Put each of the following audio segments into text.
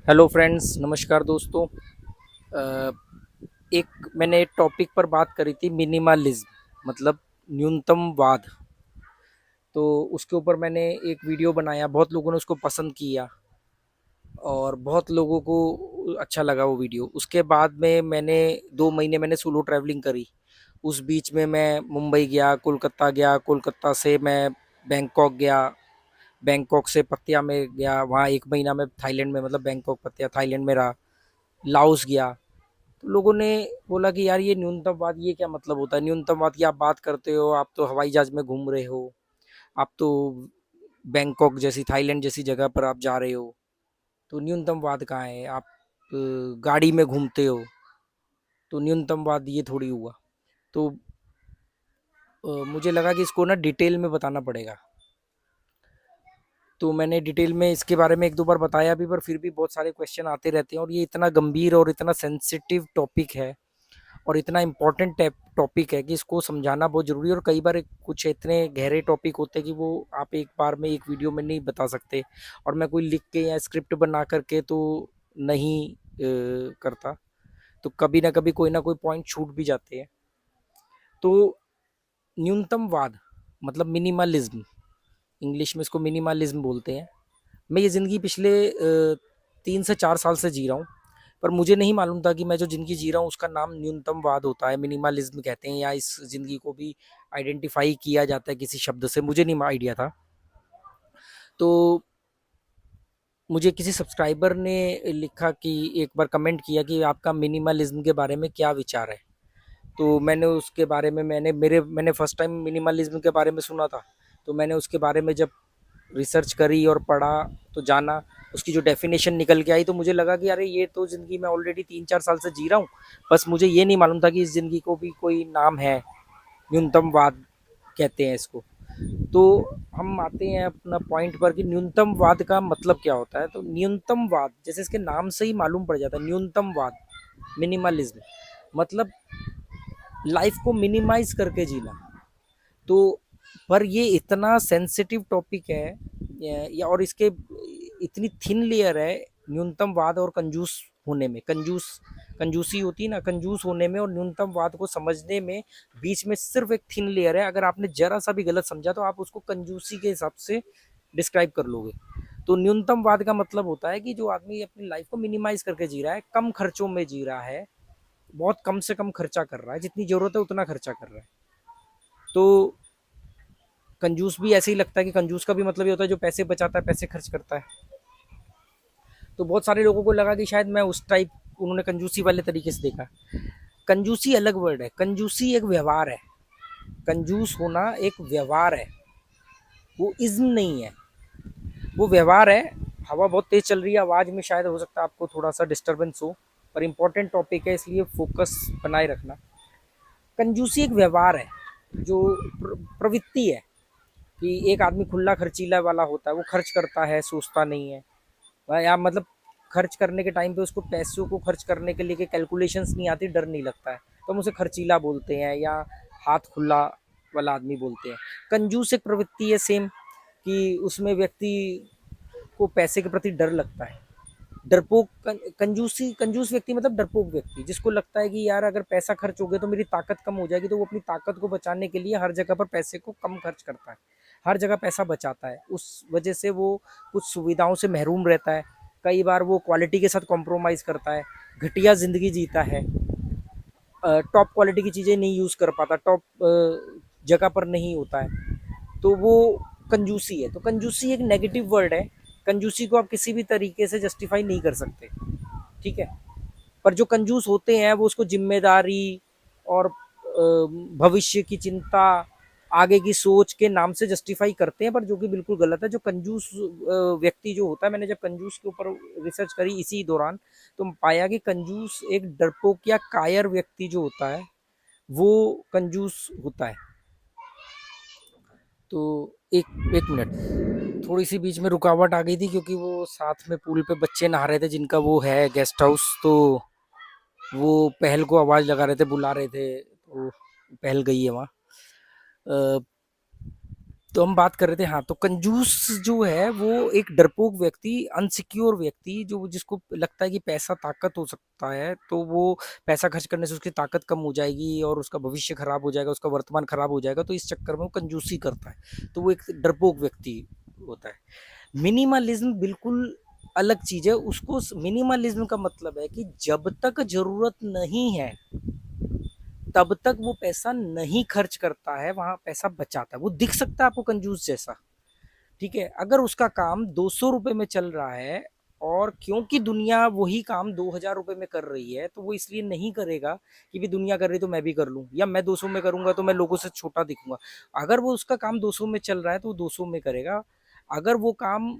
Hello friends, नमस्कार दोस्तों। अ, एक मैंने टॉपिक पर बात करी थी, मिनिमलिज्म मतलब न्यूनतमवाद। तो उसके ऊपर मैंने एक वीडियो बनाया, बहुत लोगों ने उसको पसंद किया और बहुत लोगों को अच्छा लगा वो वीडियो। उसके बाद में मैंने 2 महीने मैंने सोलो ट्रैवलिंग करी। उस बीच में मैं मुंबई गया, कोलकाता से मैं बैंकॉक गया, बैंकॉक से पत्तिया में गया, वहाँ 1 महीना मैं थाईलैंड में मतलब बैंकॉक, पत्तिया थाईलैंड में रहा, लाओस गया। तो लोगों ने बोला कि यार ये न्यूनतमवाद, ये क्या मतलब होता है? न्यूनतमवाद की आप बात करते हो, आप तो हवाई जहाज में घूम रहे हो, आप तो बैंकॉक जैसी, थाईलैंड जैसी जगह पर आप जा रहे हो, तो न्यूनतमवाद कहाँ है? आप गाड़ी में घूमते हो, तो न्यूनतमवाद ये थोड़ी हुआ। तो मुझे लगा कि इसको ना डिटेल में बताना पड़ेगा। तो मैंने डिटेल में इसके बारे में 1-2 बार बताया भी, पर फिर भी बहुत सारे क्वेश्चन आते रहते हैं और ये इतना गंभीर और इतना सेंसिटिव टॉपिक है और इतना इम्पोर्टेंट टॉपिक है कि इसको समझाना बहुत ज़रूरी है। और कई बार कुछ इतने गहरे टॉपिक होते हैं कि वो आप एक बार में एक वीडियो में नहीं बता सकते, और मैं कोई लिख के या स्क्रिप्ट बना करके तो नहीं करता। तो कभी ना कभी कोई ना कोई पॉइंट छूट भी जाते हैं। तो न्यूनतमवाद मतलब मिनिमलिज्म, इंग्लिश में इसको मिनिमलिज्म बोलते हैं। मैं ये ज़िंदगी पिछले 3 से 4 साल से जी रहा हूँ, पर मुझे नहीं मालूम था कि मैं जो ज़िंदगी जी रहा हूँ उसका नाम न्यूनतमवाद होता है, मिनिमलिज्म कहते हैं, या इस ज़िंदगी को भी आइडेंटिफाई किया जाता है किसी शब्द से, मुझे नहीं आइडिया था। तो मुझे किसी सब्सक्राइबर ने लिखा कि एक बार कमेंट किया कि आपका मिनिमलिज्म के बारे में क्या विचार है। तो मैंने उसके बारे में मैंने फर्स्ट टाइम मिनिमलिज्म के बारे में सुना था। तो मैंने उसके बारे में जब रिसर्च करी और पढ़ा तो जाना, उसकी जो डेफिनेशन निकल के आई, तो मुझे लगा कि अरे ये तो ज़िंदगी मैं ऑलरेडी 3-4 साल से जी रहा हूँ। बस मुझे ये नहीं मालूम था कि इस ज़िंदगी को भी कोई नाम है, न्यूनतमवाद कहते हैं इसको। तो हम आते हैं अपना पॉइंट पर कि न्यूनतमवाद का मतलब क्या होता है। तो न्यूनतमवाद जैसे इसके नाम से ही मालूम पड़ जाता है, न्यूनतमवाद, मिनिमलिज्म मतलब लाइफ को मिनिमाइज करके जीना। तो पर ये इतना सेंसिटिव टॉपिक है, या और इसके इतनी थिन लेयर है न्यूनतमवाद और कंजूस होने में। कंजूसी होती है ना, कंजूस होने में और न्यूनतमवाद को समझने में बीच में सिर्फ एक थिन लेयर है। अगर आपने जरा सा भी गलत समझा तो आप उसको कंजूसी के हिसाब से डिस्क्राइब कर लोगे। तो न्यूनतमवाद का मतलब होता है कि जो आदमी अपनी लाइफ को मिनिमाइज करके जी रहा है, कम खर्चों में जी रहा है, बहुत कम से कम खर्चा कर रहा है, जितनी जरूरत है उतना खर्चा कर रहा है। तो कंजूस भी ऐसे ही लगता है कि कंजूस का भी मतलब ये होता है जो पैसे बचाता है, पैसे खर्च करता है। तो बहुत सारे लोगों को लगा कि शायद मैं उस टाइप, उन्होंने कंजूसी वाले तरीके से देखा। कंजूसी अलग वर्ड है, कंजूसी एक व्यवहार है। कंजूस होना एक व्यवहार है, वो इज्म नहीं है, वो व्यवहार है। हवा बहुत तेज चल रही है, आवाज़ में शायद हो सकता है आपको थोड़ा सा डिस्टर्बेंस हो, पर इंपॉर्टेंट टॉपिक है इसलिए फोकस बनाए रखना। कंजूसी एक व्यवहार है, जो प्रवृत्ति है कि एक आदमी खुला खर्चीला वाला होता है, वो खर्च करता है, सोचता नहीं है। या मतलब खर्च करने के टाइम पे उसको पैसों को खर्च करने के लिए कैलकुलेशंस नहीं आती, डर नहीं लगता है, तो हम उसे खर्चीला बोलते हैं या हाथ खुला वाला आदमी बोलते हैं। कंजूस एक प्रवृत्ति है सेम, कि उसमें व्यक्ति को पैसे के प्रति डर लगता है। डरपोक कंजूस व्यक्ति मतलब डरपोक व्यक्ति, जिसको लगता है कि यार अगर पैसा खर्च हो गया तो मेरी ताकत कम हो जाएगी, तो वो अपनी ताकत को बचाने के लिए हर जगह पर पैसे को कम खर्च करता है, हर जगह पैसा बचाता है। उस वजह से वो कुछ सुविधाओं से महरूम रहता है, कई बार वो क्वालिटी के साथ कॉम्प्रोमाइज़ करता है, घटिया ज़िंदगी जीता है, टॉप क्वालिटी की चीज़ें नहीं यूज़ कर पाता, टॉप जगह पर नहीं होता है, तो वो कंजूसी है। तो कंजूसी एक नेगेटिव वर्ड है, कंजूसी को आप किसी भी तरीके से जस्टिफाई नहीं कर सकते, ठीक है। पर जो कंजूस होते हैं वो उसको जिम्मेदारी और भविष्य की चिंता, आगे की सोच के नाम से जस्टिफाई करते हैं, पर जो कि बिल्कुल गलत है। जो कंजूस व्यक्ति जो होता है, मैंने जब कंजूस के ऊपर रिसर्च करी इसी दौरान, तो पाया कि कंजूस एक डरपोक या कायर व्यक्ति जो होता है वो कंजूस होता है। तो एक एक मिनट, थोड़ी सी बीच में रुकावट आ गई थी क्योंकि वो साथ में पूल पे बच्चे नहा रहे थे, जिनका वो है गेस्ट हाउस। तो वो पहल को आवाज़ लगा रहे थे, बुला रहे थे, तो पहल गई है वहाँ। तो हम बात कर रहे थे, हाँ, तो कंजूस जो है वो एक डरपोक व्यक्ति, अनसिक्योर व्यक्ति, जो जिसको लगता है कि पैसा ताकत हो सकता है, तो वो पैसा खर्च करने से उसकी ताकत कम हो जाएगी और उसका भविष्य खराब हो जाएगा, उसका वर्तमान खराब हो जाएगा, तो इस चक्कर में वो कंजूसी करता है, तो वो एक डरपोक व्यक्ति होता है। मिनिमलिज्म बिल्कुल अलग चीज है। उसको मिनिमलिज्म का मतलब है कि जब तक जरूरत नहीं है तब तक वो पैसा नहीं खर्च करता है, वहां पैसा बचाता है। वो दिख सकता है आपको कंजूस जैसा, ठीक है, अगर उसका काम 200 रुपए में चल रहा है और क्योंकि दुनिया वही काम 2000 रुपए में कर रही है, तो वो इसलिए नहीं करेगा कि भी दुनिया कर रही तो मैं भी कर लूं, या मैं 200 में करूंगा तो मैं लोगों से छोटा दिखूंगा। अगर वो उसका काम 200 में चल रहा है तो वो 200 में करेगा। अगर वो काम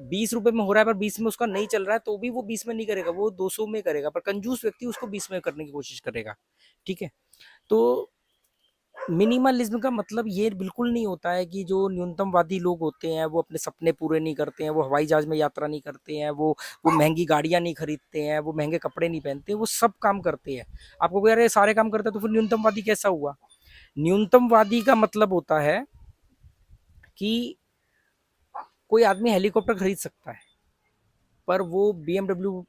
20 रुपए में हो रहा है पर 20 में उसका नहीं चल रहा है, तो भी वो 20 में नहीं करेगा, वो 200 में करेगा। पर कंजूस व्यक्ति उसको 20 में करने की कोशिश करेगा, ठीक है। तो मिनिमलिज्म का मतलब ये बिल्कुल नहीं होता है कि जो न्यूनतमवादी लोग होते हैं वो अपने सपने पूरे नहीं करते हैं, वो हवाई जहाज में यात्रा नहीं करते हैं, वो महंगी गाड़ियां नहीं खरीदते हैं, वो महंगे कपड़े नहीं पहनते, वो सब काम करते हैं। आपको कह रहे सारे काम करते हैं तो फिर न्यूनतमवादी कैसा हुआ? न्यूनतमवादी का मतलब होता है कि कोई आदमी हेलीकॉप्टर खरीद सकता है पर वो बीएमडब्ल्यू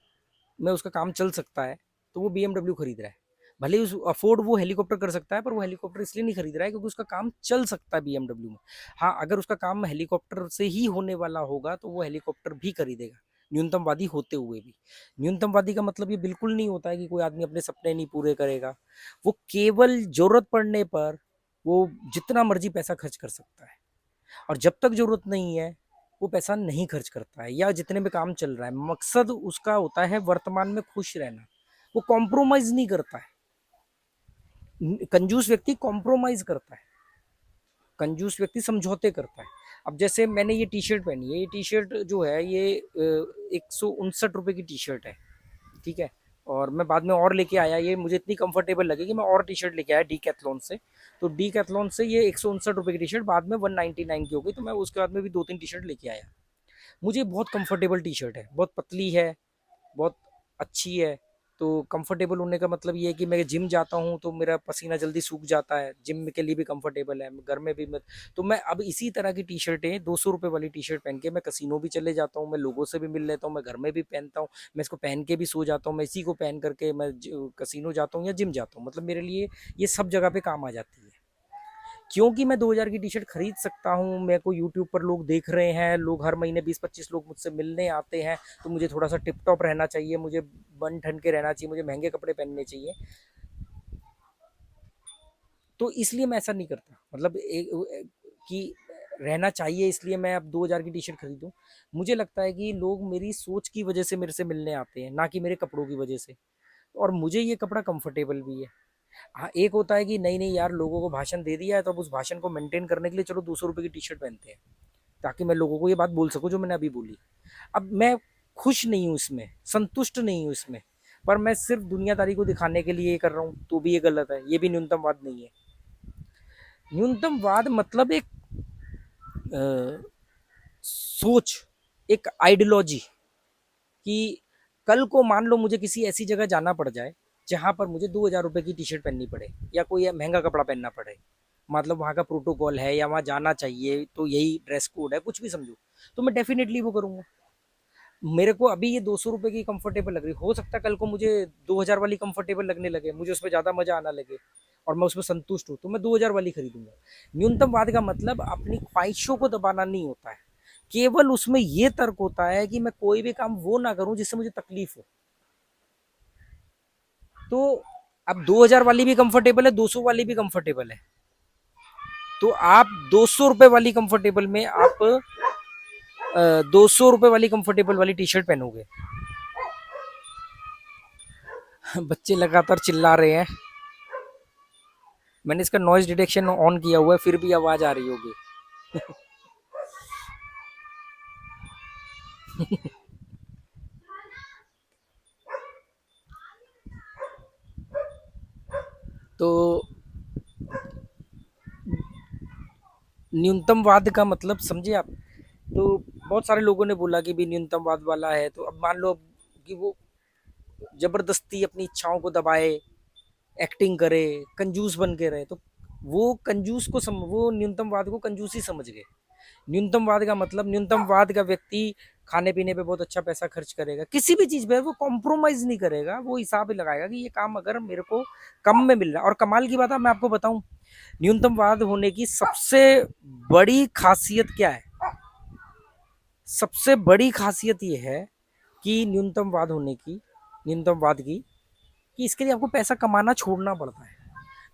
में उसका काम चल सकता है, तो वो बीएमडब्ल्यू खरीद रहा है। भले ही उस अफोर्ड वो हेलीकॉप्टर कर सकता है, पर वो हेलीकॉप्टर इसलिए नहीं खरीद रहा है क्योंकि उसका काम चल सकता है बीएमडब्ल्यू में। हाँ, अगर उसका काम हेलीकॉप्टर से ही होने वाला होगा तो वो हेलीकॉप्टर भी खरीदेगा, न्यूनतमवादी होते हुए भी। न्यूनतमवादी का मतलब ये बिल्कुल नहीं होता है कि कोई आदमी अपने सपने नहीं पूरे करेगा। वो केवल जरूरत पड़ने पर वो जितना मर्जी पैसा खर्च कर सकता है, और जब तक जरूरत नहीं है वो पैसा नहीं खर्च करता है, या जितने में काम चल रहा है। मकसद उसका होता है वर्तमान में खुश रहना, वो कॉम्प्रोमाइज नहीं करता है। कंजूस व्यक्ति कॉम्प्रोमाइज करता है, कंजूस व्यक्ति समझौते करता है। अब जैसे मैंने ये टी शर्ट पहनी है, ये टी शर्ट जो है ये 169 रुपए की टी शर्ट है, ठीक है। और मैं बाद में और लेके आया, ये मुझे इतनी कंफर्टेबल लगी कि मैं और टी शर्ट लेके आया डी कैथलॉन से। तो डी कैथलॉन से ये 169 रुपए की टी शर्ट बाद में 199 की हो गई, तो मैं उसके बाद में भी 2-3 टी शर्ट लेके आया। मुझे बहुत कंफर्टेबल टी शर्ट है, बहुत पतली है, बहुत अच्छी है। तो कंफर्टेबल होने का मतलब ये है कि मैं जिम जाता हूँ तो मेरा पसीना जल्दी सूख जाता है, जिम के लिए भी कंफर्टेबल है, घर में भी। मैं तो मैं अब इसी तरह की टी शर्टें 200 रुपये वाली टी शर्ट पहन के मैं कसिनो भी चले जाता हूँ, मैं लोगों से भी मिल लेता हूँ, मैं घर में भी पहनता हूँ, मैं इसको पहन के भी सो जाता हूँ, मैं इसी को पहन करके मैं कसिनो जाता हूँ या जिम जाता हूँ। मतलब मेरे लिए ये सब जगह पे काम आ जाती है, क्योंकि मैं 2000 की टी शर्ट खरीद सकता हूँ। मेरे को यूट्यूब पर लोग देख रहे हैं, लोग हर महीने 20-25 लोग मुझसे मिलने आते हैं, तो मुझे थोड़ा सा टिप टॉप रहना चाहिए, मुझे बन ठन के रहना चाहिए, मुझे महंगे कपड़े पहनने चाहिए। तो इसलिए मैं ऐसा नहीं करता, मतलब कि रहना चाहिए इसलिए मैं अब 2000 की टी शर्ट खरीदूं। मुझे लगता है कि लोग मेरी सोच की वजह से मेरे से मिलने आते हैं, ना कि मेरे कपड़ों की वजह से। और मुझे ये कपड़ा कंफर्टेबल भी है। हाँ, एक होता है कि नहीं नहीं यार, लोगों को भाषण दे दिया है तो अब उस भाषण को मेंटेन करने के लिए चलो 200 रुपए की टी शर्ट पहनते हैं, ताकि मैं लोगों को ये बात बोल सकूं जो मैंने अभी बोली। अब मैं खुश नहीं हूँ इसमें, संतुष्ट नहीं हूँ इसमें, पर मैं सिर्फ दुनियादारी को दिखाने के लिए ये कर रहा हूँ, तो भी ये गलत है, ये भी न्यूनतमवाद नहीं है। न्यूनतमवाद मतलब एक सोच, एक आइडियोलॉजी, कि कल को मान लो मुझे किसी ऐसी जगह जाना पड़ जाए जहां पर मुझे 2000 रुपए की टी शर्ट पहननी पड़े या कोई महंगा कपड़ा पहनना पड़े, मतलब वहाँ का प्रोटोकॉल है या वहाँ जाना चाहिए तो यही ड्रेस कोड है, कुछ भी समझो, तो मैं डेफिनेटली वो करूंगा। मेरे को अभी ये 200 रुपए की कंफर्टेबल लग रही, हो सकता है कल को मुझे 2000 वाली कंफर्टेबल लगने लगे, मुझे उसमें ज़्यादा मजा आना लगे और मैं उसमें संतुष्ट हूँ, तो मैं 2000 वाली खरीदूंगा। न्यूनतमवाद का मतलब अपनी ख्वाहिशों को दबाना नहीं होता है, केवल उसमें ये तर्क होता है कि मैं कोई भी काम वो ना करूं जिससे मुझे तकलीफ हो। तो अब 2000 वाली भी कंफर्टेबल है, 200 वाली भी कंफर्टेबल है, तो आप 200 रुपए वाली कंफर्टेबल में आप 200 रुपए वाली कंफर्टेबल वाली टी शर्ट पहनोगे। बच्चे लगातार चिल्ला रहे हैं, मैंने इसका नॉइज डिटेक्शन ऑन किया हुआ है, फिर भी आवाज आ रही होगी। तो न्यूनतमवाद का मतलब समझे आप? तो बहुत सारे लोगों ने बोला कि भी न्यूनतमवाद वाला है, तो अब मान लो कि वो जबरदस्ती अपनी इच्छाओं को दबाए, एक्टिंग करे, कंजूस बन के रहे, तो वो न्यूनतमवाद को कंजूसी समझ गए। न्यूनतमवाद का मतलब, न्यूनतमवाद का व्यक्ति खाने पीने पे बहुत अच्छा पैसा खर्च करेगा, किसी भी चीज पे वो कॉम्प्रोमाइज नहीं करेगा, वो हिसाब ही लगाएगा कि ये काम अगर मेरे को कम में मिल रहा है। और कमाल की बात है, मैं आपको बताऊं, न्यूनतमवाद होने की सबसे बड़ी खासियत क्या है? सबसे बड़ी खासियत ये है कि न्यूनतमवाद की कि इसके लिए आपको पैसा कमाना छोड़ना पड़ता है।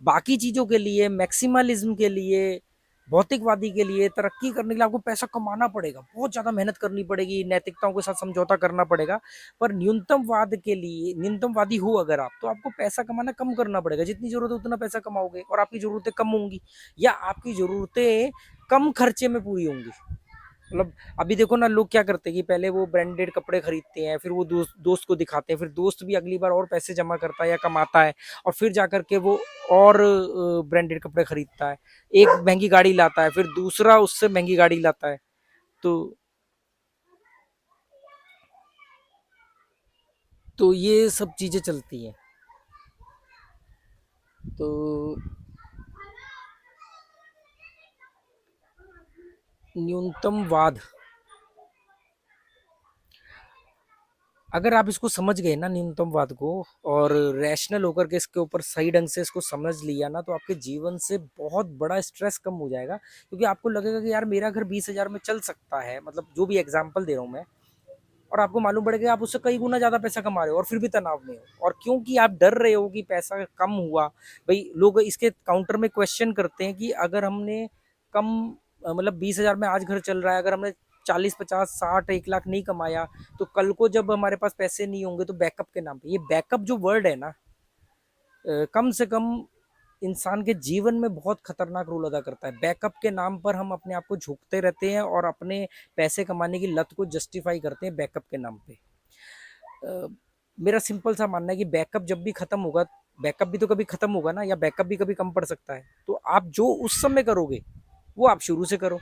बाकी चीजों के लिए, मैक्सिमलिज्म के लिए, भौतिकवादी के लिए, तरक्की करने के लिए आपको पैसा कमाना पड़ेगा, बहुत ज्यादा मेहनत करनी पड़ेगी, नैतिकताओं के साथ समझौता करना पड़ेगा। पर न्यूनतमवाद के लिए, न्यूनतमवादी हो अगर आप, तो आपको पैसा कमाना कम करना पड़ेगा, जितनी जरूरत है उतना पैसा कमाओगे और आपकी जरूरतें कम होंगी, या आपकी जरूरतें कम खर्चे में पूरी होंगी। मतलब अभी देखो ना, लोग क्या करते हैं कि पहले वो ब्रांडेड कपड़े खरीदते हैं, फिर वो दोस्त को दिखाते हैं, फिर दोस्त भी अगली बार और पैसे जमा करता है या कमाता है, और फिर जाकर के वो और ब्रांडेड कपड़े खरीदता है, एक महंगी गाड़ी लाता है, फिर दूसरा उससे महंगी गाड़ी लाता है। तो ये सब चीजें चलती हैं। तो न्यूनतमवाद, अगर आप इसको समझ गए ना न्यूनतमवाद को, और रैशनल होकर के इसके ऊपर सही ढंग से इसको समझ लिया ना, तो आपके जीवन से बहुत बड़ा स्ट्रेस कम हो जाएगा। क्योंकि आपको लगेगा कि यार मेरा घर 20,000 में चल सकता है, मतलब जो भी एग्जाम्पल दे रहा हूँ मैं, और आपको मालूम पड़ेगा आप उससे कई गुना ज्यादा पैसा कमा रहे हो और फिर भी तनाव में हो, और क्योंकि आप डर रहे हो कि पैसा कम हुआ। भाई लोग इसके काउंटर में क्वेश्चन करते हैं कि अगर हमने कम, मतलब 20,000 में आज घर चल रहा है, अगर हमने 40, 50, 60, 1 लाख नहीं कमाया, तो कल को जब हमारे पास पैसे नहीं होंगे तो बैकअप के नाम पे, ये बैकअप जो वर्ड है ना, कम से कम इंसान के जीवन में बहुत खतरनाक रोल अदा करता है। बैकअप के नाम पर हम अपने आप को झुकते रहते हैं और अपने पैसे कमाने की लत को जस्टिफाई करते हैं बैकअप के नाम पे। अ, मेरा सिंपल सा मानना है कि बैकअप जब भी खत्म होगा, बैकअप भी तो कभी खत्म होगा ना, या बैकअप भी कभी कम पड़ सकता है, तो आप जो उस समय करोगे वो आप शुरू से करो।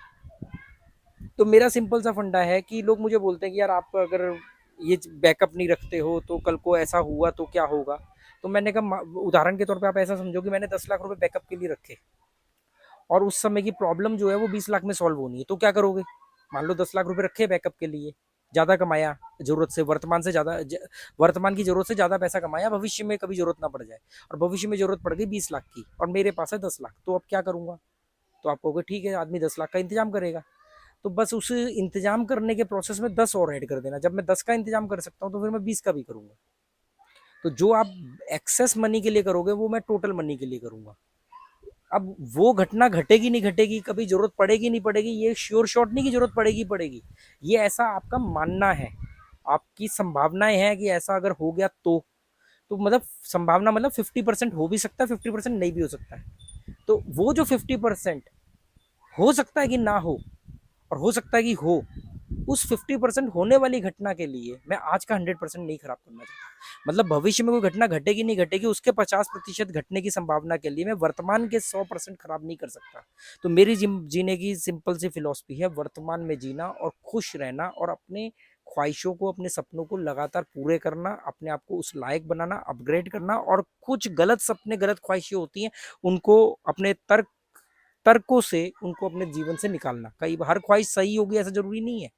तो मेरा सिंपल सा फंडा है कि लोग मुझे बोलते हैं कि यार आप अगर ये बैकअप नहीं रखते हो तो कल को ऐसा हुआ तो क्या होगा। तो मैंने कहा, उदाहरण के तौर पे आप ऐसा समझो कि मैंने 10 लाख रुपए बैकअप के लिए रखे, और उस समय की प्रॉब्लम जो है वो 20 लाख में सॉल्व होनी है, तो क्या करोगे? मान लो 10 लाख रुपए रखे बैकअप के लिए, ज्यादा कमाया, जरूरत से, वर्तमान की जरूरत से ज्यादा पैसा कमाया, भविष्य में कभी जरूरत ना पड़ जाए, और भविष्य में जरूरत पड़ गई 20 लाख की और मेरे पास है 10 लाख, तो अब क्या करूंगा? तो आप कहोगे ठीक है, आदमी 10 लाख का इंतजाम करेगा। तो बस उस इंतजाम करने के प्रोसेस में 10 और ऐड कर देना, जब मैं 10 का इंतजाम कर सकता हूँ तो फिर मैं 20 का भी करूंगा। तो जो आप एक्सेस मनी के लिए करोगे वो मैं टोटल मनी के लिए करूंगा। अब वो घटना घटेगी नहीं घटेगी, कभी जरूरत पड़ेगी नहीं पड़ेगी, ये श्योर शॉट नहीं कि जरूरत पड़ेगी पड़ेगी, ये ऐसा आपका मानना है, आपकी संभावनाएं हैं कि ऐसा अगर हो गया तो मतलब संभावना, मतलब 50% हो भी सकता है, 50% नहीं भी हो सकता है। तो वो जो 50% हो सकता है कि ना हो, और हो सकता है कि हो, उस 50% होने वाली घटना के लिए मैं आज का 100% नहीं खराब करना चाहता। मतलब भविष्य में कोई घटना घटेगी नहीं घटेगी, उसके 50% घटने की संभावना के लिए मैं वर्तमान के 100% खराब नहीं कर सकता। तो मेरी जीने की सिंपल सी फिलॉसफी है, वर्तमान में जीना और खुश रहना, और अपने ख्वाहिशों को, अपने सपनों को लगातार पूरे करना, अपने आप को उस लायक बनाना, अपग्रेड करना, और कुछ गलत सपने, गलत ख्वाहिशें होती हैं, उनको अपने तर्कों से उनको अपने जीवन से निकालना। कई बार हर ख्वाहिश सही होगी ऐसा जरूरी नहीं है,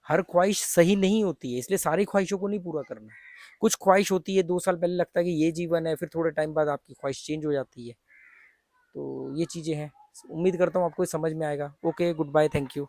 हर ख्वाहिश सही नहीं होती है, इसलिए सारी ख्वाहिशों को नहीं पूरा करना। कुछ ख्वाहिश होती है, 2 साल पहले लगता है कि ये जीवन है, फिर थोड़े टाइम बाद आपकी ख्वाहिश चेंज हो जाती है। तो ये चीजें हैं, उम्मीद करता हूँ आपको समझ में आएगा। Okay, goodbye, thank you.